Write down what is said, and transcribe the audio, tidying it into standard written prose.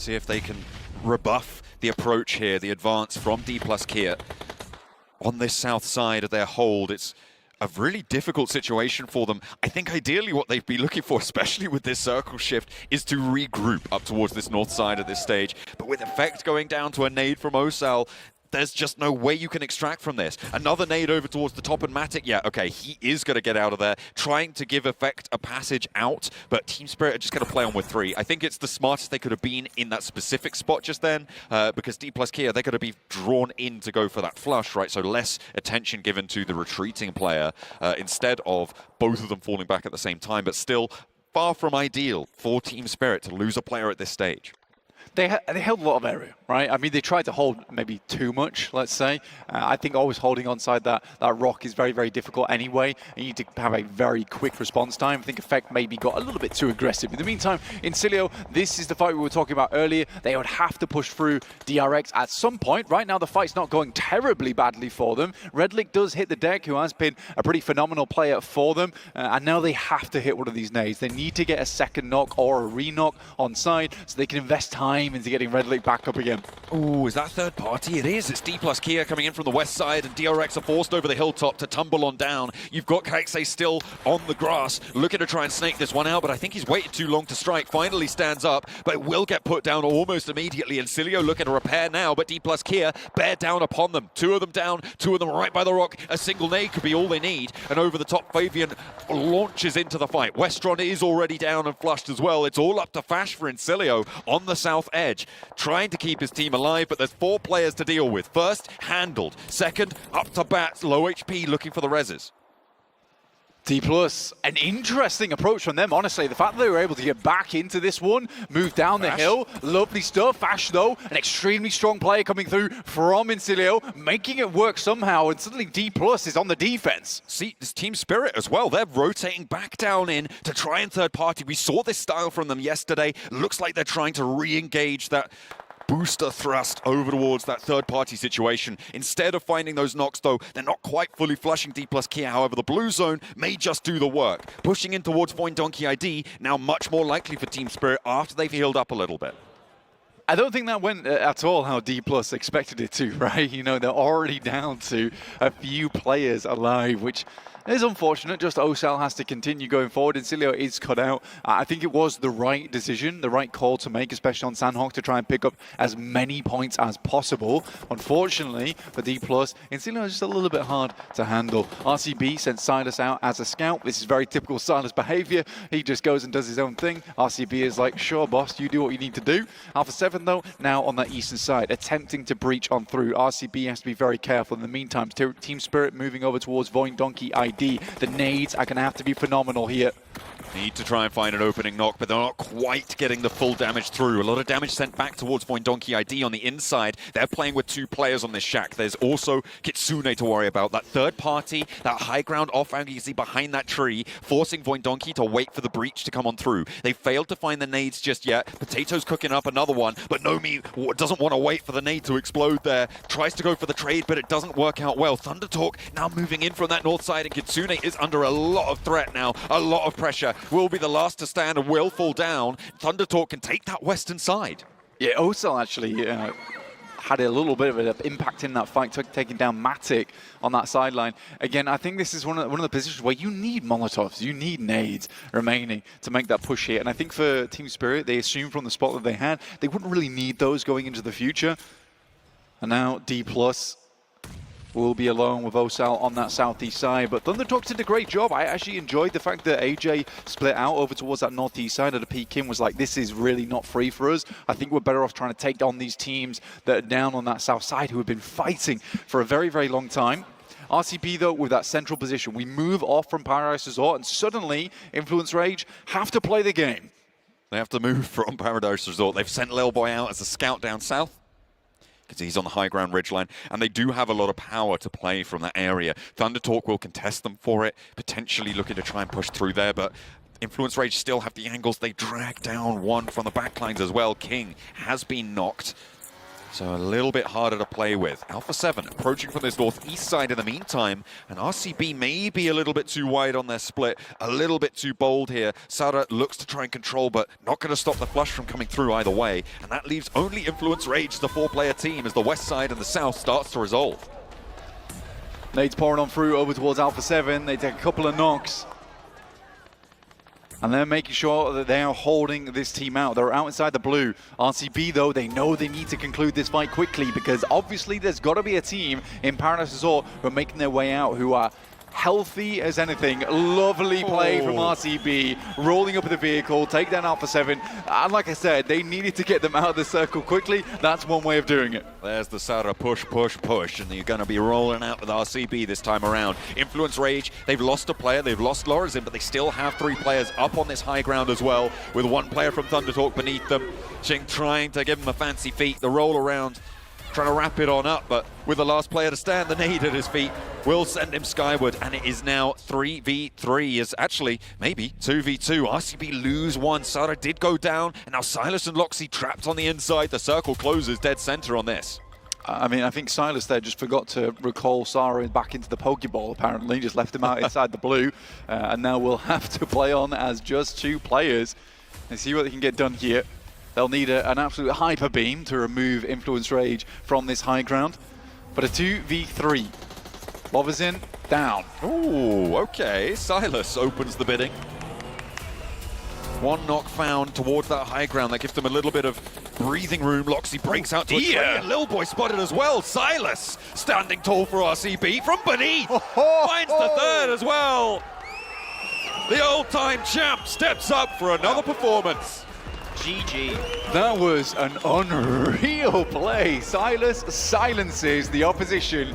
See if they can rebuff the approach here, the advance from D plus Kia on this south side of their hold. It's a really difficult situation for them. I think ideally what they'd be looking for, especially with this circle shift, is to regroup up towards this north side of this stage. But with Effect going down to a nade from Osal, there's just no way you can extract from this. Another nade over towards the top, and Matic, yeah, okay, he is going to get out of there, trying to give Effect a passage out, but Team Spirit are just going to play on with 3. I think it's the smartest they could have been in that specific spot just then, because D plus Kia, they're going to be drawn in to go for that flush, right? So less attention given to the retreating player, instead of both of them falling back at the same time, but still far from ideal for Team Spirit to lose a player at this stage. They held a lot of area, right? I mean, they tried to hold maybe too much, let's say. I think always holding onside that rock is very, very difficult anyway. You need to have a very quick response time. I think Effect maybe got a little bit too aggressive. In the meantime, Incilio, this is the fight we were talking about earlier. They would have to push through DRX at some point. Right now, the fight's not going terribly badly for them. Redlick does hit the deck, who has been a pretty phenomenal player for them. And now they have to hit one of these nades. They need to get a second knock or a re-knock on side so they can invest time into getting Redlick back up again. Oh, is that third party? It is. It's D plus Kia coming in from the west side, and DRX are forced over the hilltop to tumble on down. You've got Kaixei still on the grass, looking to try and snake this one out, but I think he's waited too long to strike. Finally stands up, but it will get put down almost immediately. And Cilio looking to repair now, but D plus Kia bear down upon them. 2 of them down, 2 of them right by the rock. A single nade could be all they need. And over the top, Fabian launches into the fight. Westron is already down and flushed as well. It's all up to Fash for Incilio on the south edge, trying to keep his team alive, but there's 4 players to deal with. First, handled. Second, up to bat, low HP, looking for the reses. D+, an interesting approach from them, honestly. The fact that they were able to get back into this one, move down the hill, lovely stuff. Fash, though, an extremely strong player coming through from Incilio, making it work somehow, and suddenly D+ is on the defense. See, this Team Spirit as well, they're rotating back down in to try and third party. We saw this style from them yesterday. Looks like they're trying to re-engage that booster thrust over towards that third-party situation. Instead of finding those knocks, though, they're not quite fully flushing D plus Kia. However, the blue zone may just do the work. Pushing in towards Void Donkey ID, now much more likely for Team Spirit after they've healed up a little bit. I don't think that went at all how D+ expected it to, right? You know, they're already down to a few players alive, which is unfortunate. Just Osal has to continue going forward. Incilio is cut out. I think it was the right decision, the right call to make, especially on Sandhawk, to try and pick up as many points as possible. Unfortunately for D+, Incilio is just a little bit hard to handle. RCB sent Silas out as a scout. This is very typical Silas behavior. He just goes and does his own thing. RCB is like, sure, boss, you do what you need to do. Alpha 7, though, now on that eastern side, attempting to breach on through. RCB has to be very careful. In the meantime, Team Spirit moving over towards Void Donkey ID. The nades are going to have to be phenomenal here. Need to try and find an opening knock, but they're not quite getting the full damage through. A lot of damage sent back towards Void Donkey ID on the inside. They're playing with 2 players on this shack. There's also Kitsune to worry about. That third party, that high ground off-angle you see behind that tree, forcing Void Donkey to wait for the breach to come on through. They failed to find the nades just yet. Potato's cooking up another one, but Nomi doesn't want to wait for the nade to explode there. Tries to go for the trade, but it doesn't work out well. Thundertalk now moving in from that north side, and Kitsune is under a lot of threat now, a lot of pressure. Will be the last to stand and will fall down. Thundertalk can take that western side. Yeah, Osal actually had a little bit of an impact in that fight, taking down Matic on that sideline. Again, I think this is one of the positions where you need Molotovs, you need nades remaining to make that push here. And I think for Team Spirit, they assumed from the spot that they had, they wouldn't really need those going into the future. And now D+ will be alone with Osal on that southeast side. But Thundertalk did a great job. I actually enjoyed the fact that AJ split out over towards that northeast side of the peak in, was like, this is really not free for us. I think we're better off trying to take on these teams that are down on that south side who have been fighting for a very, very long time. RCB, though, with that central position, we move off from Paradise Resort, and suddenly Influence Rage have to play the game. They have to move from Paradise Resort. They've sent Lil Boy out as a scout down south, because he's on the high ground ridgeline, and they do have a lot of power to play from that area. Thundertalk will contest them for it, potentially looking to try and push through there, but Influence Rage still have the angles. They drag down one from the backlines as well. King has been knocked. So a little bit harder to play with. Alpha 7 approaching from this northeast side in the meantime, and RCB may be a little bit too wide on their split, a little bit too bold here. Sara looks to try and control, but not going to stop the flush from coming through either way, and that leaves only Influence Rage, the 4-player team, as the west side and the south starts to resolve. Nades pouring on through over towards Alpha 7. They take a couple of knocks. And they're making sure that they are holding this team out. They're outside the blue. RCB, though, they know they need to conclude this fight quickly because obviously there's got to be a team in Paradise Resort who are making their way out, who are healthy as anything. Lovely play from RCB, rolling up with the vehicle, take down Alpha 7. And like I said, they needed to get them out of the circle quickly. That's one way of doing it. There's the Sara push, push, push, and you're going to be rolling out with RCB this time around. Influence Rage, they've lost a player, they've lost Lorazin, but they still have 3 players up on this high ground as well, with 1 player from Thunder Talk beneath them. Ching trying to give him a fancy feet, the roll around, trying to wrap it on up, but with the last player to stand, the nade at his feet will send him skyward, and it is now 3v3. Is actually maybe 2v2. RCB lose 1. Sara did go down, and now Silas and Loxy trapped on the inside. The circle closes dead center on this. I mean, I think Silas there just forgot to recall Sara back into the Pokeball, apparently. Just left him out inside the blue, and now we'll have to play on as just 2 players and see what they can get done here. They'll need an absolute hyper beam to remove Influence Rage from this high ground. But a 2v3. Lorazin down. Ooh, okay. Silas opens the bidding. 1 knock found towards that high ground. That gives them a little bit of breathing room. Loxy breaks out to a trade, and Lil Boy spotted as well. Silas standing tall for RCB from beneath. Finds the 3rd as well. The old-time champ steps up for another performance. GG. That was an unreal play. Silas silences the opposition.